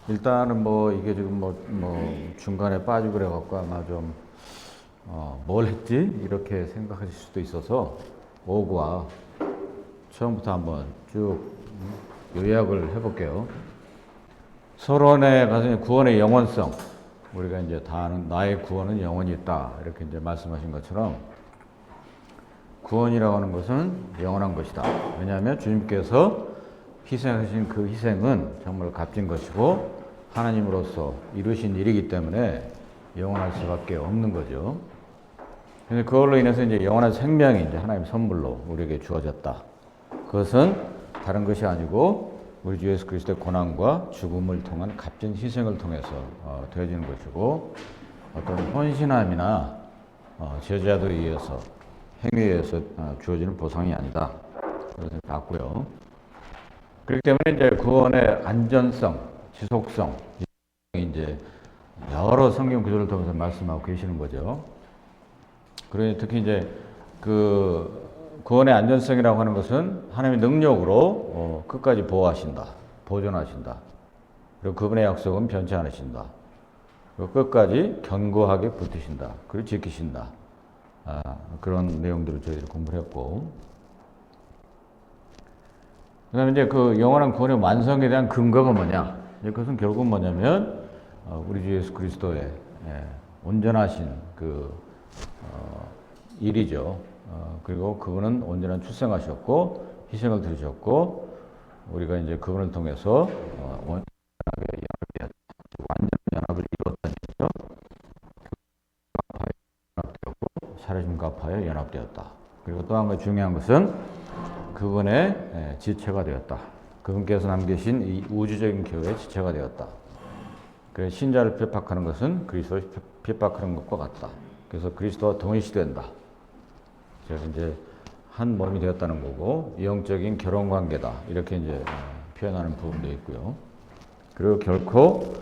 일단은 뭐 이게 지금 뭐 중간에 빠지고 그래갖고 아마 좀, 뭘 했지? 이렇게 생각하실 수도 있어서 오구와 처음부터 한번 쭉 요약을 해볼게요. 서론에 가서 구원의 영원성, 우리가 이제 다 아는 나의 구원은 영원히 있다. 이렇게 이제 말씀하신 것처럼 구원이라고 하는 것은 영원한 것이다. 왜냐하면 주님께서 희생하신 그 희생은 정말 값진 것이고 하나님으로서 이루신 일이기 때문에 영원할 수밖에 없는 거죠. 그래서 그걸로 인해서 이제 영원한 생명이 이제 하나님 선물로 우리에게 주어졌다. 그것은 다른 것이 아니고 우리 주 예수 그리스도의 고난과 죽음을 통한 값진 희생을 통해서 되어지는 것이고 어떤 헌신함이나 제자도에 의해서 행위에 의해서 주어지는 보상이 아니다. 그것을 봤고요. 그렇기 때문에 이제 구원의 안전성, 지속성 이제 여러 성경 구절을 통해서 말씀하고 계시는 거죠. 그러니 특히 이제 그 구원의 안전성이라고 하는 것은 하나님의 능력으로 끝까지 보호하신다, 보존하신다. 그리고 그분의 약속은 변치 않으신다. 그리고 끝까지 견고하게 붙으신다. 그리고 지키신다. 그런 내용들을 저희들이 공부를 했고, 그 다음에 이제 그 영원한 구원의 완성에 대한 근거가 뭐냐? 그것은 결국은 뭐냐면, 우리 주 예수 그리스도의 온전하신 그 일이죠. 그리고 그분은 온전한 출생하셨고 희생을 드리셨고 우리가 이제 그분을 통해서 온전하게 완전 연합을 이루었다는 거죠. 연합되었고 살아심과 합하여 연합되었다. 그리고 또 한 가지 중요한 것은 그분의 지체가 되었다. 그분께서 남기신 이 우주적인 교회의 지체가 되었다. 그래서 신자를 핍박하는 것은 그리스도를 핍박하는 것과 같다. 그래서 그리스도와 동일시된다. 그래서 이제 한 몸이 되었다는 거고 영적인 결혼 관계다 이렇게 이제 표현하는 부분도 있고요. 그리고 결코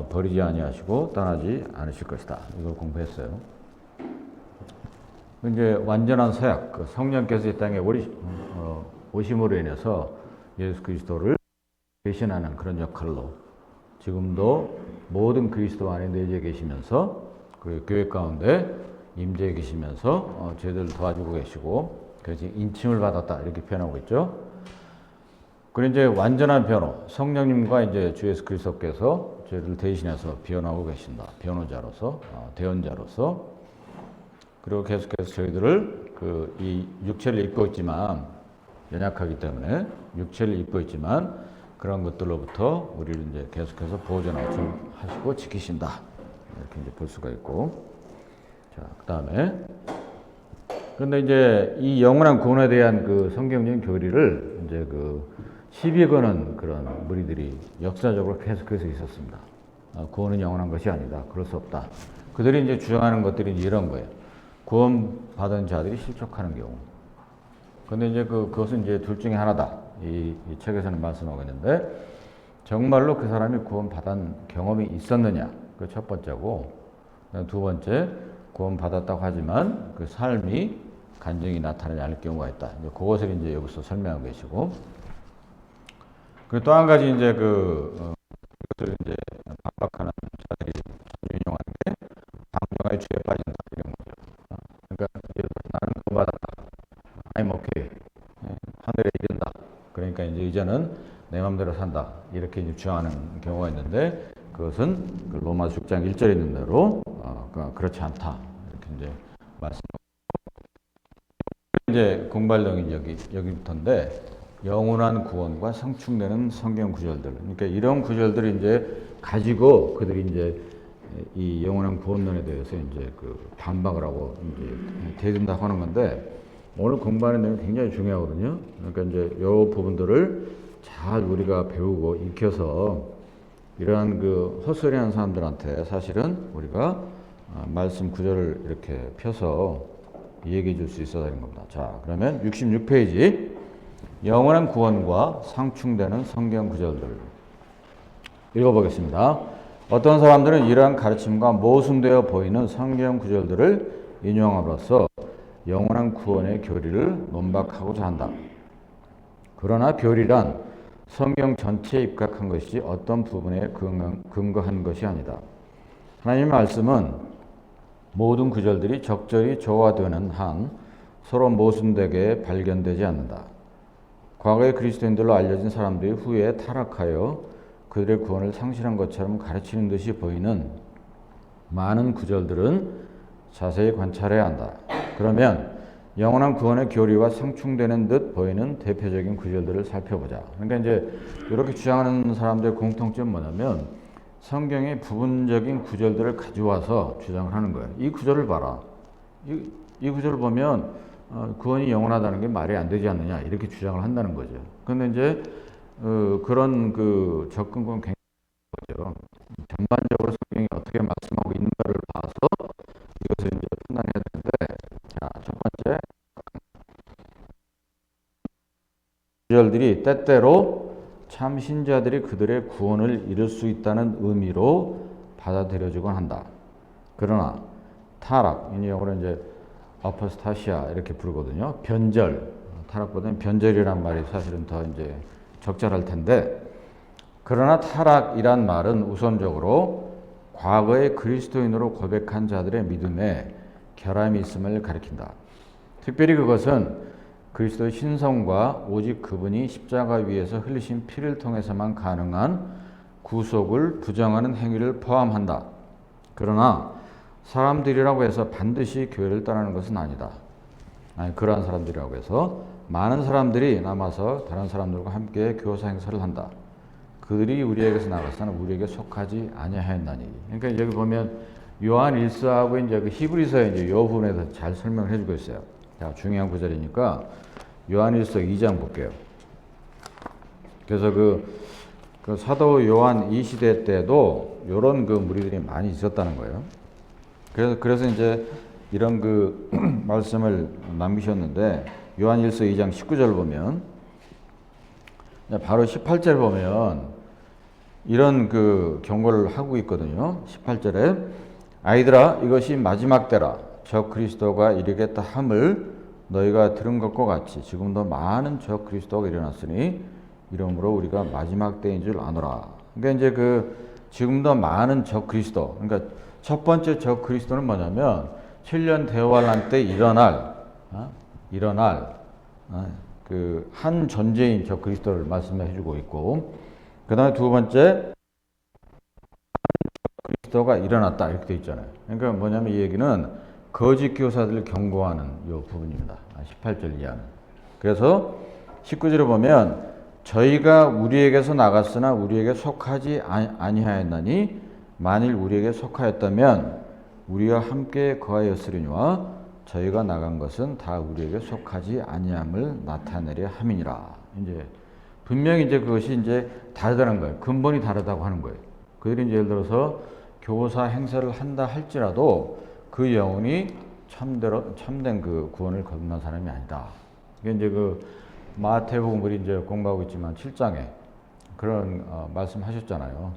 버리지 아니하시고 떠나지 않으실 것이다. 이걸 공부했어요. 이제 완전한 서약, 그 성령께서 이 땅에 오심으로 인해서 예수 그리스도를 대신하는 그런 역할로 지금도 모든 그리스도 안에 내재 계시면서 그 교회 가운데 임재해 계시면서 저희들을 도와주고 계시고 그래서 인침을 받았다 이렇게 표현하고 있죠. 그리고 이제 완전한 변호, 성령님과 이제 주 예수 그리스도께서 저희를 대신해서 변호하고 계신다. 변호자로서, 대언자로서. 그리고 계속해서 저희들을 이 육체를 입고 있지만 연약하기 때문에 육체를 입고 있지만 그런 것들로부터 우리를 이제 계속해서 보존하시고 지키신다. 이렇게 이제 볼 수가 있고. 자, 그 다음에. 그런데 이제 이 영원한 구원에 대한 그 성경적인 교리를 이제 그 시비 거는 그런 무리들이 역사적으로 계속해서 있었습니다. 구원은 영원한 것이 아니다. 그럴 수 없다. 그들이 이제 주장하는 것들이 이런 거예요. 구원받은 자들이 실족하는 경우. 근데 이제 그것은 이제 둘 중에 하나다. 이 책에서는 말씀하고 있는데, 정말로 그 사람이 구원받은 경험이 있었느냐. 그 첫 번째고, 두 번째, 구원받았다고 하지만 그 삶이 간증이 나타나지 않을 경우가 있다. 이제 그것을 이제 여기서 설명하고 계시고, 그리고 또 한 가지 이제 그것을 이제 반박하는 자들이 유용한 게, 방종의 죄에 빠진다. 이런 거죠. 그러니까, 나는 구원받았다. I'm okay. 하늘에 이른다. 그러니까 이제는 내 마음대로 산다. 이렇게 이제 주장하는 경우가 있는데 그것은 그 로마서 6장 1절에 있는 대로 그렇지 않다. 이렇게 이제 말씀하고 이제 공발령인 여기부터인데 영원한 구원과 상충되는 성경 구절들. 그러니까 이런 구절들을 이제 가지고 그들이 이제 이 영원한 구원론에 대해서 이제 그 반박을 하고 이제 대든다고 하는 건데 오늘 공부하는 내용이 굉장히 중요하거든요. 그러니까 이제 이 부분들을 잘 우리가 배우고 익혀서 이러한 그 헛소리하는 사람들한테 사실은 우리가 말씀 구절을 이렇게 펴서 얘기해 줄 수 있어야 되는 겁니다. 자, 그러면 66페이지 영원한 구원과 상충되는 성경 구절들 읽어보겠습니다. 어떤 사람들은 이러한 가르침과 모순되어 보이는 성경 구절들을 인용함으로써 영원한 구원의 교리를 논박하고자 한다. 그러나 교리란 성경 전체에 입각한 것이지 어떤 부분에 근거한 것이 아니다. 하나님의 말씀은 모든 구절들이 적절히 조화되는 한 서로 모순되게 발견되지 않는다. 과거의 그리스도인들로 알려진 사람들이 후에 타락하여 그들의 구원을 상실한 것처럼 가르치는 듯이 보이는 많은 구절들은 자세히 관찰해야 한다. 그러면 영원한 구원의 교리와 상충되는 듯 보이는 대표적인 구절들을 살펴보자. 그러니까 이제 이렇게 주장하는 사람들의 공통점은 뭐냐면 성경의 부분적인 구절들을 가져와서 주장을 하는 거예요. 이 구절을 봐라. 이 구절을 보면 구원이 영원하다는 게 말이 안 되지 않느냐 이렇게 주장을 한다는 거죠. 그런데 이제 그런 그 접근법은 굉장히 거죠. 전반적으로 성경이 어떻게 말씀하고 있는가를 봐서 이것을 이제 판단해야 되는데, 자, 첫 번째 구절들이 때때로 참 신자들이 그들의 구원을 이룰 수 있다는 의미로 받아들여지곤 한다. 그러나 타락, 이 영어로 이제 아포스타시아 이렇게 부르거든요. 변절, 타락보다는 변절이란 말이 사실은 더 이제 적절할 텐데, 그러나 타락이란 말은 우선적으로 과거의 그리스도인으로 고백한 자들의 믿음에 결함이 있음을 가리킨다. 특별히 그것은 그리스도의 신성과 오직 그분이 십자가 위에서 흘리신 피를 통해서만 가능한 구속을 부정하는 행위를 포함한다. 그러나 사람들이라고 해서 반드시 교회를 떠나는 것은 아니다. 아니, 그러한 사람들이라고 해서 많은 사람들이 남아서 다른 사람들과 함께 교사 행사를 한다. 그들이 우리에게서 나갔으나 우리에게 속하지 아니하였나니. 그러니까 여기 보면 요한 1서하고 이제 그 히브리서에 이제 이 부분에 대해서 잘 설명을 해주고 있어요. 자, 중요한 구절이니까 요한 1서 2장 볼게요. 그래서 그 사도 요한 이 시대 때도 이런 그 무리들이 많이 있었다는 거예요. 그래서 이제 이런 그 말씀을 남기셨는데 요한 1서 2장 19절 보면 바로 18절 보면 이런 그 경고를 하고 있거든요. 18절에 아이들아 이것이 마지막 때라 저 그리스도가 이르겠다 함을 너희가 들은 것과 같이 지금도 많은 저 그리스도가 일어났으니 이러므로 우리가 마지막 때인 줄 아노라. 그러니까 이제 그 지금도 많은 저 그리스도, 그러니까 첫 번째 저 그리스도는 뭐냐면 7년 대환란 때 일어날 그 한 존재인 저 그리스도를 말씀해 주고 있고, 그 다음에 두 번째 그리스도가 일어났다 이렇게 돼 있잖아요. 그러니까 뭐냐면 이 얘기는 거짓 교사들을 경고하는 이 부분입니다. 18절 이하는. 그래서 19절에 보면 저희가 우리에게서 나갔으나 우리에게 속하지 아니하였나니 만일 우리에게 속하였다면 우리와 함께 거하였으리니와 저희가 나간 것은 다 우리에게 속하지 아니함을 나타내려 함이니라. 이제 분명히 이제 그것이 이제 다르다는 거예요. 근본이 다르다고 하는 거예요. 그들이 이제 예를 들어서 교사 행세를 한다 할지라도 그 영혼이 참된 그 구원을 거듭난 사람이 아니다. 이게 이제 그 마태복음 우리 이제 공부하고 있지만 7장에 그런 말씀하셨잖아요.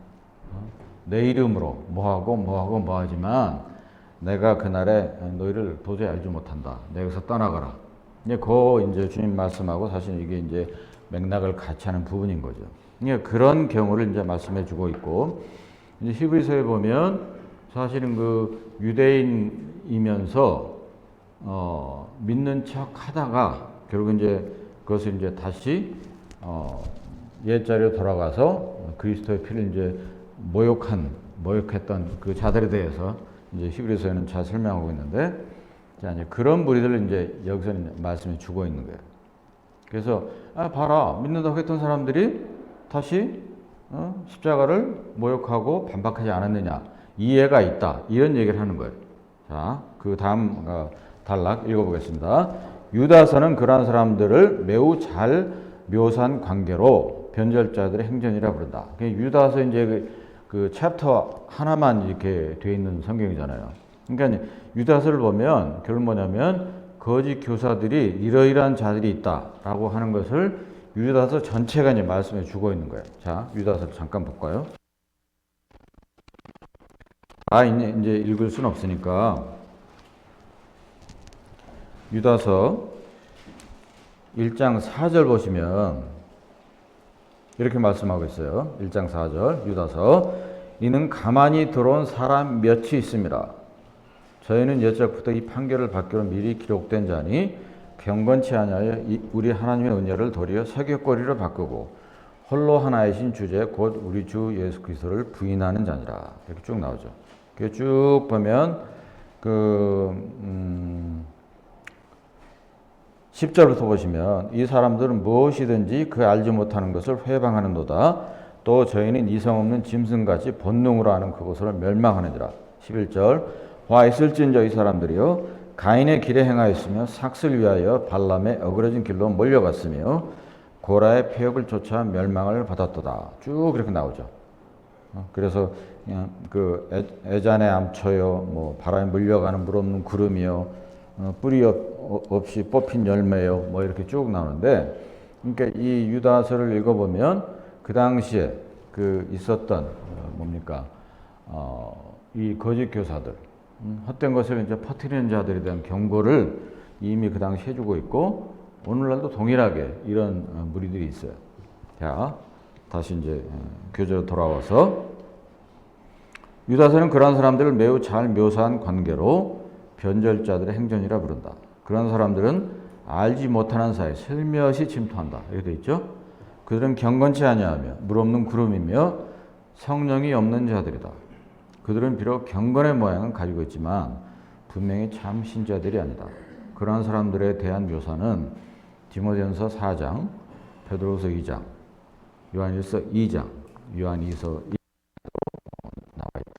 내 이름으로 뭐하고 하지만 내가 그날에 너희를 도저히 알지 못한다. 내가서 떠나가라. 이제 주님 말씀하고 사실 이게 이제 맥락을 같이 하는 부분인 거죠. 그런 경우를 이제 말씀해 주고 있고, 이제 히브리서에 보면 사실은 그 유대인이면서 믿는 척 하다가 결국 이제 그것을 이제 다시 옛자리로 돌아가서 그리스도의 피를 이제 모욕했던 그 자들에 대해서 이제 히브리서에는 잘 설명하고 있는데, 자, 이제 그런 무리들을 이제 여기서는 말씀해 주고 있는 거예요. 그래서 봐라, 믿는다고 했던 사람들이 다시 십자가를 모욕하고 반박하지 않았느냐, 이해가 있다, 이런 얘기를 하는 거예요. 자, 그 다음 단락 읽어보겠습니다. 유다서는 그러한 사람들을 매우 잘 묘사한 관계로 변절자들의 행전이라 부른다. 유다서 이제 그 챕터 하나만 이렇게 돼 있는 성경이잖아요. 그러니까 유다서를 보면 결국 뭐냐면 거짓 교사들이 이러이러한 자들이 있다라고 하는 것을 유다서 전체가 이제 말씀해 주고 있는 거예요. 자, 유다서를 잠깐 볼까요? 이제 읽을 수는 없으니까 유다서 1장 4절 보시면 이렇게 말씀하고 있어요. 1장 4절 유다서 이는 가만히 들어온 사람 몇이 있습니다. 저희는 옛적부터 이 판결을 받기로 미리 기록된 자니 경건치 아니하여 우리 하나님의 은혜를 도리어 서격거리로 바꾸고 홀로 하나이신 주제 곧 우리 주 예수 그리스도를 부인하는 자니라. 이렇게 쭉 나오죠. 이렇게 쭉 보면 10절부터 보시면 이 사람들은 무엇이든지 그 알지 못하는 것을 회방하는도다. 또 저희는 이성 없는 짐승같이 본능으로 하는 그것으로 멸망하느니라. 11절 와 있을진저 이 사람들이요 가인의 길에 행하였으며 삭슬 위하여 발람의 어그러진 길로 몰려갔으며 고라의 폐역을 쫓아 멸망을 받았도다. 쭉 그렇게 나오죠. 그래서 그냥 그 애잔의 암초요, 뭐 바람에 물려가는 물 없는 구름이요, 뿌리 없이 뽑힌 열매요, 뭐 이렇게 쭉 나오는데, 그러니까 이 유다서를 읽어보면 그 당시에 그 있었던 뭡니까 이 거짓 교사들, 헛된 것을 이제 퍼뜨리는 자들에 대한 경고를 이미 그 당시 해주고 있고 오늘날도 동일하게 이런 무리들이 있어요. 자, 다시 이제 교재로 돌아와서 유다서는 그러한 사람들을 매우 잘 묘사한 관계로 변절자들의 행전이라 부른다. 그런 사람들은 알지 못하는 사이 슬며시 침투한다. 이렇게 돼 있죠. 그들은 경건치 아니하며 물 없는 구름이며 성령이 없는 자들이다. 그들은 비록 경건의 모양은 가지고 있지만 분명히 참 신자들이 아니다. 그러한 사람들에 대한 묘사는 디모데전서 4장, 베드로서 2장, 요한일서 2장, 요한이서 2장도 나와 있다.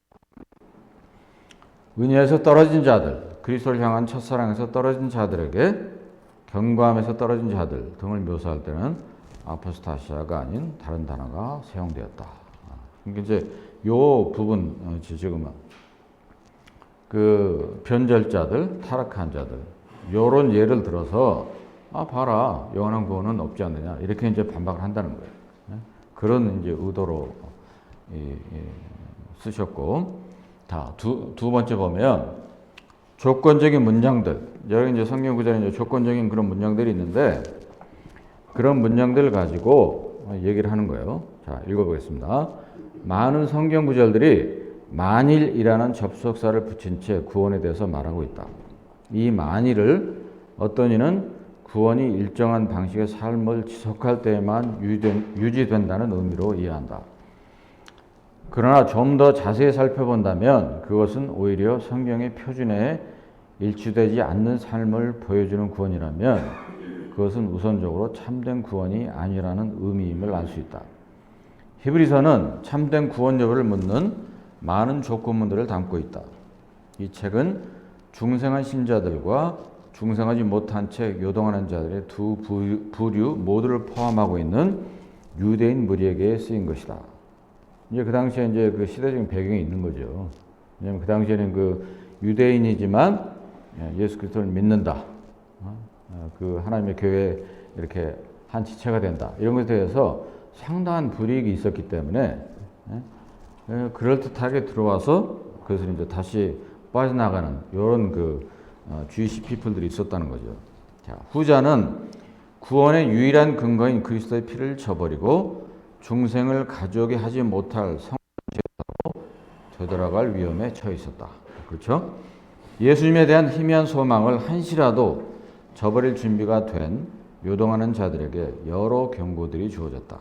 은혜에서 떨어진 자들, 그리스도를 향한 첫사랑에서 떨어진 자들에게 경고함에서 떨어진 자들 등을 묘사할 때는 아포스타시아가 아닌 다른 단어가 사용되었다. 그러니까 이제 요 부분 지금은 그 변절자들, 타락한 자들 요런 예를 들어서 봐라 영원한 구원은 없지 않느냐 이렇게 이제 반박을 한다는 거예요. 그런 이제 의도로 쓰셨고, 두 번째 보면 조건적인 문장들, 여기 이제 성경 구절에 이제 조건적인 그런 문장들이 있는데 그런 문장들을 가지고 얘기를 하는 거예요. 자, 읽어보겠습니다. 많은 성경 구절들이 만일이라는 접속사를 붙인 채 구원에 대해서 말하고 있다. 이 만일을 어떤 이는 구원이 일정한 방식의 삶을 지속할 때에만 유지된다는 의미로 이해한다. 그러나 좀 더 자세히 살펴본다면 그것은 오히려 성경의 표준에 일치되지 않는 삶을 보여주는 구원이라면 그것은 우선적으로 참된 구원이 아니라는 의미임을 알 수 있다. 히브리서는 참된 구원 여부를 묻는 많은 조건문들을 담고 있다. 이 책은 중생한 신자들과 중생하지 못한 채 요동하는 자들의 두 부류 모두를 포함하고 있는 유대인 무리에게 쓰인 것이다. 이제 그 당시에 이제 그 시대적인 배경이 있는 거죠. 왜냐하면 그 당시에는 그 유대인이지만 예수 그리스도를 믿는다. 그 하나님의 교회에 이렇게 한 지체가 된다. 이런 것에 대해서 상당한 불이익이 있었기 때문에 그럴듯하게 들어와서 그것을 이제 다시 빠져나가는 이런 그 주이시 피플들이 있었다는 거죠. 자, 후자는 구원의 유일한 근거인 그리스도의 피를 저버리고 중생을 가져오게 하지 못할 성제로 되돌아갈 위험에 처해 있었다. 그렇죠? 예수님에 대한 희미한 소망을 한시라도 저버릴 준비가 된 요동하는 자들에게 여러 경고들이 주어졌다.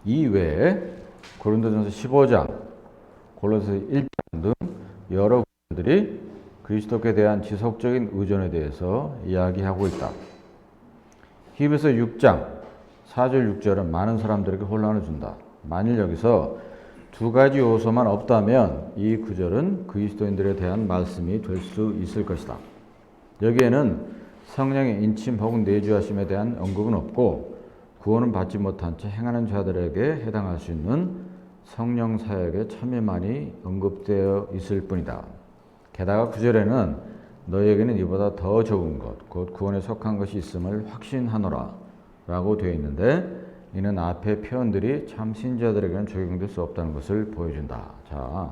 이 외에 고린도전서 15장, 골로새 1장 등 여러 구절들이 그리스도께 대한 지속적인 의존에 대해서 이야기하고 있다. 히브리서 6장 4절 6절은 많은 사람들에게 혼란을 준다. 만일 여기서 두 가지 요소만 없다면 이 구절은 그리스도인들에 대한 말씀이 될 수 있을 것이다. 여기에는 성령의 인침 혹은 내주하심에 대한 언급은 없고 구원은 받지 못한 채 행하는 자들에게 해당할 수 있는 성령 사역의 참여만이 언급되어 있을 뿐이다. 게다가 9절에는 너희에게는 이보다 더 적은 것, 곧 구원에 속한 것이 있음을 확신하노라 라고 되어 있는데 이는 앞의 표현들이 참 신자들에게는 적용될 수 없다는 것을 보여준다. 자,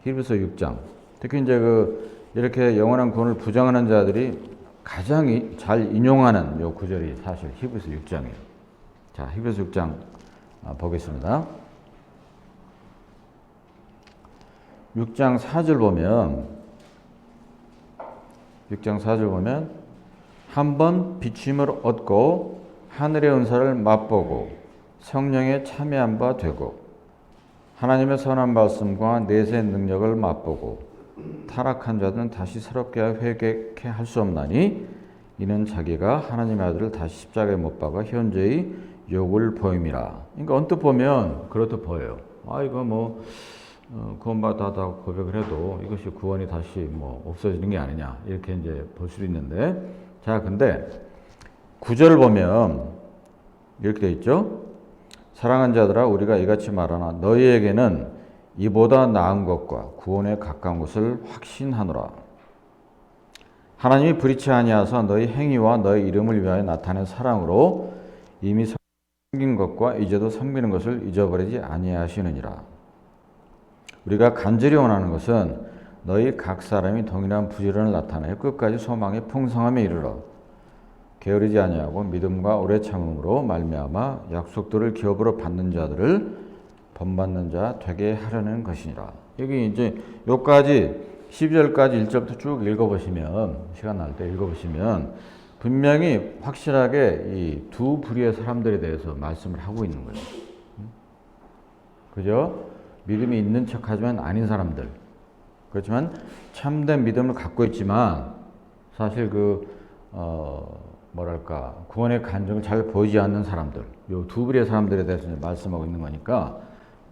히브리서 6장. 특히 이제 이렇게 영원한 구원을 부정하는 자들이 가장 잘 인용하는 요 구절이 사실 히브리서 6장이에요. 자, 히브리서 6장 보겠습니다. 6장 4절 보면 한번 비추임을 얻고 하늘의 은사를 맛보고 성령에 참여한 바 되고 하나님의 선한 말씀과 내세의 능력을 맛보고 타락한 자들은 다시 새롭게 회개케 할 수 없나니 이는 자기가 하나님의 아들을 다시 십자가에 못 박아 현재의 욕을 보임이라. 그러니까 언뜻 보면 그렇듯 보여요. 이거 뭐 구원받았다고 고백을 해도 이것이 구원이 다시 뭐 없어지는 게 아니냐 이렇게 이제 볼 수도 있는데, 자 근데 9절 보면 이렇게 돼 있죠. 사랑하는 자들아 우리가 이같이 말하나 너희에게는 이보다 나은 것과 구원에 가까운 것을 확신하노라. 하나님이 불의치 아니하사 너희 행위와 너희 이름을 위하여 나타낸 사랑으로 이미 섬긴 것과 이제도 섬기는 것을 잊어버리지 아니하시느니라. 우리가 간절히 원하는 것은 너희 각 사람이 동일한 부지런을 나타내 끝까지 소망의 풍성함에 이르러 게으르지 아니하고 믿음과 오래 참음으로 말미암아 약속들을 기업으로 받는 자들을 본받는 자 되게 하려는 것이니라. 여기 이제 여기까지 12절까지 1절부터 쭉 읽어보시면, 시간 날 때 읽어보시면 분명히 확실하게 이 두 부류의 사람들에 대해서 말씀을 하고 있는 거예요. 그죠? 믿음이 있는 척하지만 아닌 사람들. 그렇지만 참된 믿음을 갖고 있지만 사실 구원의 간증을 잘 보이지 않는 사람들. 요 두 부류의 사람들에 대해서 이제 말씀하고 있는 거니까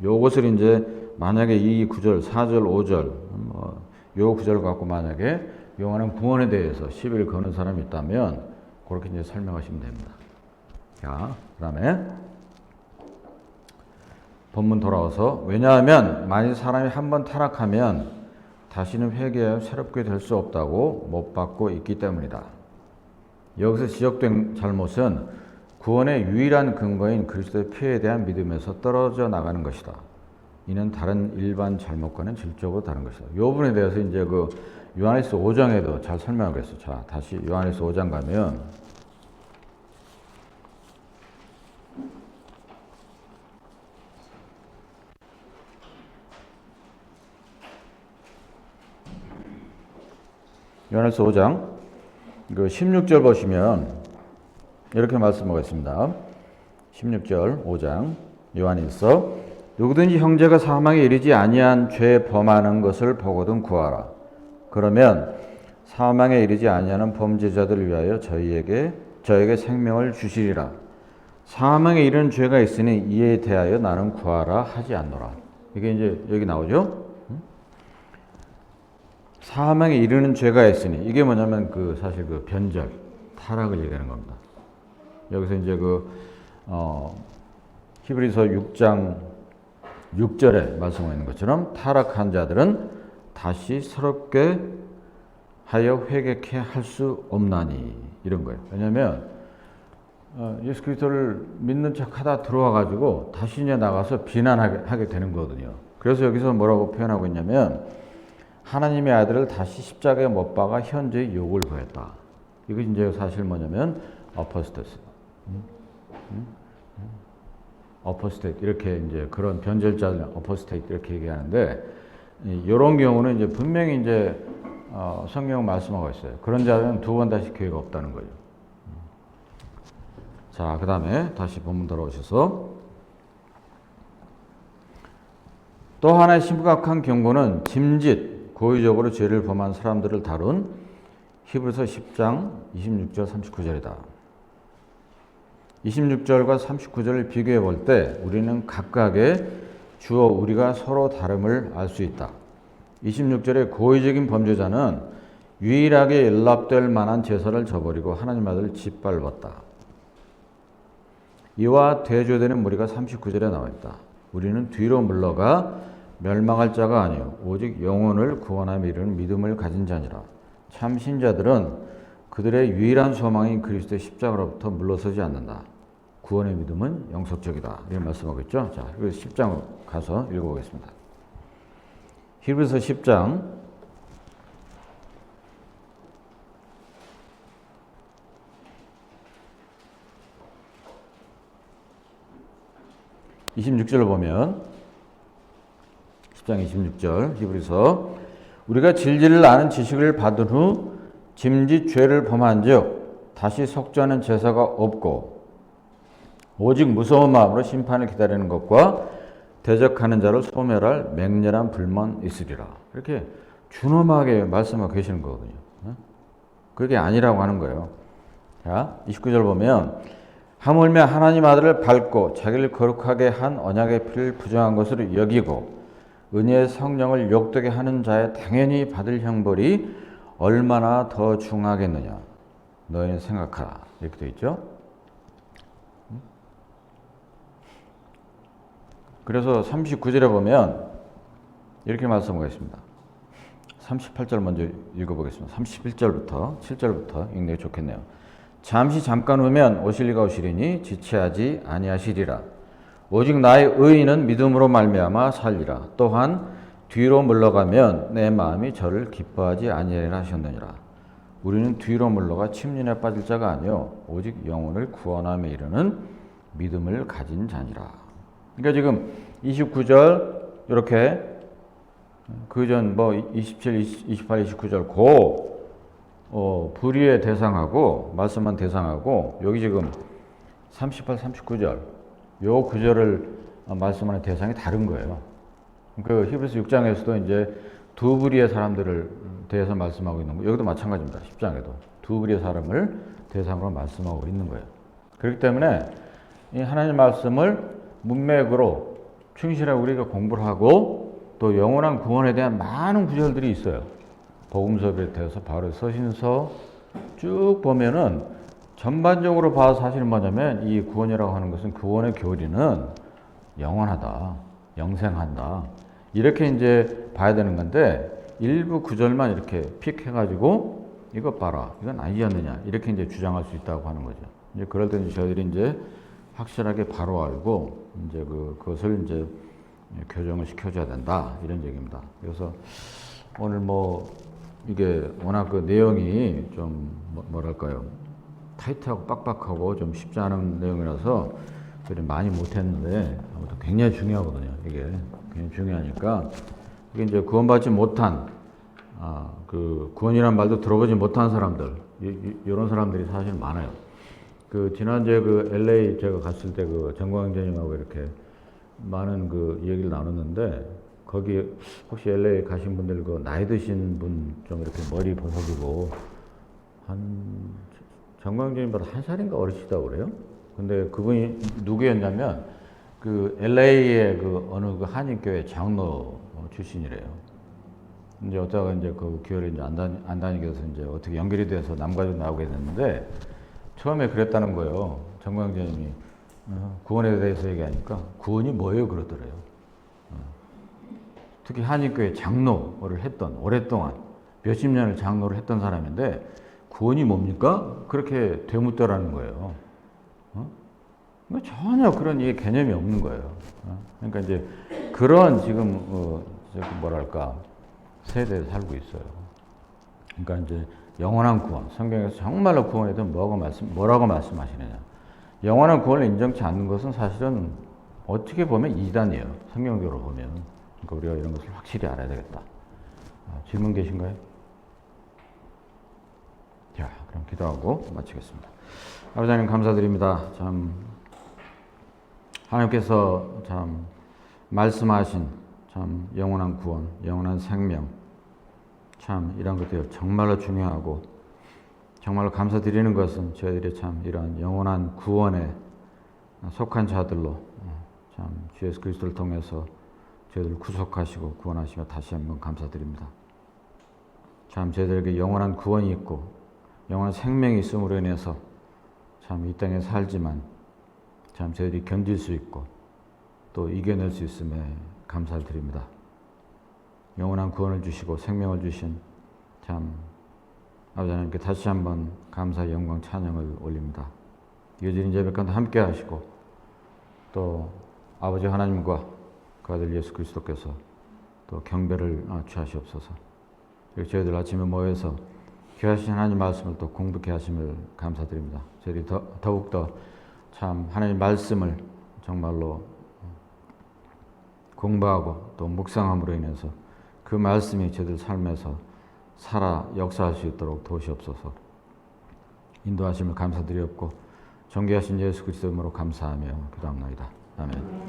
요것을 이제 만약에 이 9절, 4절, 5절, 요 구절을 갖고 만약에 용하는 구원에 대해서 시비를 거는 사람이 있다면 그렇게 이제 설명하시면 됩니다. 자, 그 다음에 본문 돌아와서 왜냐하면 만일 사람이 한번 타락하면 다시는 회개하여 새롭게 될 수 없다고 못 받고 있기 때문이다. 여기서 지적된 잘못은 구원의 유일한 근거인 그리스도의 피에 대한 믿음에서 떨어져 나가는 것이다. 이는 다른 일반 잘못과는 질적으로 다른 것이다. 이 부분에 대해서 이제 요한일서 5장에도 잘 설명을 했어요. 자, 다시 요한일서 5장 가면 요한일서 5장 16절 보시면 이렇게 말씀하고 있습니다. 16절 5장 요한일서 누구든지 형제가 사망에 이르지 아니한 죄 범하는 것을 보거든 구하라. 그러면 사망에 이르지 아니하는 범죄자들을 위하여 저에게 생명을 주시리라. 사망에 이르는 죄가 있으니 이에 대하여 나는 구하라 하지 않노라. 이게 이제 여기 나오죠. 사망에 이르는 죄가 있으니 이게 뭐냐면 사실 변절, 타락을 얘기하는 겁니다. 여기서 이제 히브리서 6장 6절에 말씀하고 있는 것처럼 타락한 자들은 다시 새롭게 하여 회개케 할 수 없나니 이런 거예요. 왜냐하면 예수 그리스도를 믿는 척하다 들어와가지고 다시 이제 나가서 비난하게 되는 거거든요. 그래서 여기서 뭐라고 표현하고 있냐면 하나님의 아들을 다시 십자가에 못 박아 현재의 욕을 보였다. 이거 이제 사실 뭐냐면 어퍼스테스, 어퍼스테이트 이렇게 이제 그런 변절자들 어퍼스테이트 이렇게 얘기하는데 이런 경우는 이제 분명히 이제 성경 말씀하고 있어요. 그런 자는 두 번 다시 기회가 없다는 거죠. 자, 그 다음에 다시 본문 돌아오셔서 또 하나의 심각한 경고는 짐짓, 고의적으로 죄를 범한 사람들을 다룬 히브리서 10장 26절 39절이다. 26절과 39절을 비교해 볼 때 우리는 각각의 주어 우리가 서로 다름을 알 수 있다. 26절의 고의적인 범죄자는 유일하게 연락될 만한 제사를 저버리고 하나님 아들을 짓밟았다. 이와 대조되는 무리가 39절에 나와 있다. 우리는 뒤로 물러가 멸망할 자가 아니요 오직 영혼을 구원함에 이르는 믿음을 가진 자니라. 참 신자들은 그들의 유일한 소망인 그리스도의 십자가로부터 물러서지 않는다. 구원의 믿음은 영속적이다. 이런 말씀하고 있죠. 자, 히브리서 10장으로 가서 읽어보겠습니다. 히브리서 10장 26절을 보면 10장 26절 히브리서 우리가 진리를 아는 지식을 받은 후 짐짓 죄를 범한즉 다시 속죄하는 제사가 없고 오직 무서운 마음으로 심판을 기다리는 것과 대적하는 자를 소멸할 맹렬한 불만 있으리라. 이렇게 준엄하게 말씀하고 계시는 거거든요. 그게 아니라고 하는 거예요. 자, 29절 보면 하물며 하나님 아들을 밟고 자기를 거룩하게 한 언약의 피를 부정한 것으로 여기고 은혜의 성령을 욕되게 하는 자의 당연히 받을 형벌이 얼마나 더 중하겠느냐. 너희는 생각하라. 이렇게 되어 있죠. 그래서 39절에 보면 이렇게 말씀하고 있습니다. 38절 먼저 읽어보겠습니다. 31절부터 7절부터 읽는 게 좋겠네요. 잠시 잠깐 후면 오실 이가 오시리니 지체하지 아니하시리라. 오직 나의 의인은 믿음으로 말미암아 살리라. 또한 뒤로 물러가면 내 마음이 저를 기뻐하지 아니하리라 하셨느니라. 우리는 뒤로 물러가 침륜에 빠질 자가 아니요 오직 영혼을 구원함에 이르는 믿음을 가진 자니라. 그러니까 지금 29절 이렇게 그전 27, 28, 29절 불의의 대상하고 말씀한 대상하고 여기 지금 38, 39절 요 구절을 말씀하는 대상이 다른 거예요. 그 히브리서 6장에서도 이제 두 부류의 사람들을 대해서 말씀하고 있는 거. 여기도 마찬가지입니다. 10장에도 두 부류의 사람을 대상으로 말씀하고 있는 거예요. 그렇기 때문에 이 하나님 말씀을 문맥으로 충실하게 우리가 공부를 하고 또 영원한 구원에 대한 많은 구절들이 있어요. 복음서에 대해서 바로 서신서 쭉 보면은 전반적으로 봐서 사실은 뭐냐면 이 구원이라고 하는 것은 구원의 교리는 영원하다, 영생한다. 이렇게 이제 봐야 되는 건데 일부 구절만 이렇게 픽해가지고 이것 봐라, 이건 아니지 않느냐 이렇게 이제 주장할 수 있다고 하는 거죠. 이제 그럴 때 저희들이 이제 확실하게 바로 알고 이제 그것을 이제 교정을 시켜줘야 된다 이런 얘기입니다. 그래서 오늘 이게 워낙 그 내용이 좀 뭐랄까요 타이트하고 빡빡하고 좀 쉽지 않은 내용이라서 많이 못했는데 아무튼 굉장히 중요하거든요. 이게 굉장히 중요하니까 이게 이제 구원받지 못한 그 구원이란 말도 들어보지 못한 사람들 이런 사람들이 사실 많아요. 그 지난주에 그 LA 제가 갔을 때 그 정광재님하고 이렇게 많은 그 얘기를 나눴는데 거기 혹시 LA 가신 분들 그 나이 드신 분 좀 이렇게 머리 벗어지고 한 정광재님보다 한 살인가 어리시다고 그래요. 근데 그분이 누구였냐면 그 LA의 그 어느 그 한인교회 장로 출신이래요. 이제 어쩌다가 이제 그 교회를 이제 안 다니게 돼서 이제 어떻게 연결이 돼서 남가주 나오게 됐는데 처음에 그랬다는 거예요. 정광재님이 구원에 대해서 얘기하니까 구원이 뭐예요 그러더래요. 특히 한인교회 장로를 했던 오랫동안 몇십 년을 장로를 했던 사람인데 구원이 뭡니까? 그렇게 되묻더라는 거예요. 전혀 그런 개념이 없는 거예요. 그러니까 이제 그런 지금 뭐랄까 세대에 살고 있어요. 그러니까 이제 영원한 구원, 성경에서 정말로 구원에 대해 뭐라고 말씀하시느냐. 영원한 구원을 인정치 않는 것은 사실은 어떻게 보면 이단이에요. 성경적으로 보면. 그러니까 우리가 이런 것을 확실히 알아야 되겠다. 질문 계신가요? 자, 그럼 기도하고 마치겠습니다. 아버지 하나님 감사드립니다. 참 하나님께서 참 말씀하신 참 영원한 구원, 영원한 생명, 참 이런 것들이 정말로 중요하고 정말로 감사드리는 것은 저희들이 참 이런 영원한 구원에 속한 자들로 참 주 예수 그리스도를 통해서 저희들을 구속하시고 구원하시며 다시 한번 감사드립니다. 참 저희들에게 영원한 구원이 있고 영원한 생명이 있음으로 인해서 참 이 땅에 살지만 참 저희들이 견딜 수 있고 또 이겨낼 수 있음에 감사를 드립니다. 영원한 구원을 주시고 생명을 주신 참 아버지 하나님께 다시 한번 감사, 영광, 찬양을 올립니다. 여전히 예배간도 함께 하시고 또 아버지 하나님과 그 아들 예수 그리스도께서 또 경배를 취하시옵소서. 그리고 저희들 아침에 모여서 귀하신 하나님 말씀을 또 공부케 하심을 감사드립니다. 저희들이 더욱더 참 하나님 말씀을 정말로 공부하고 또 묵상함으로 인해서 그 말씀이 저들 삶에서 살아 역사할 수 있도록 도우시옵소서. 인도하심을 감사드리옵고 존귀하신 예수 그리스도 이름으로 감사하며 기도합니다. 아멘.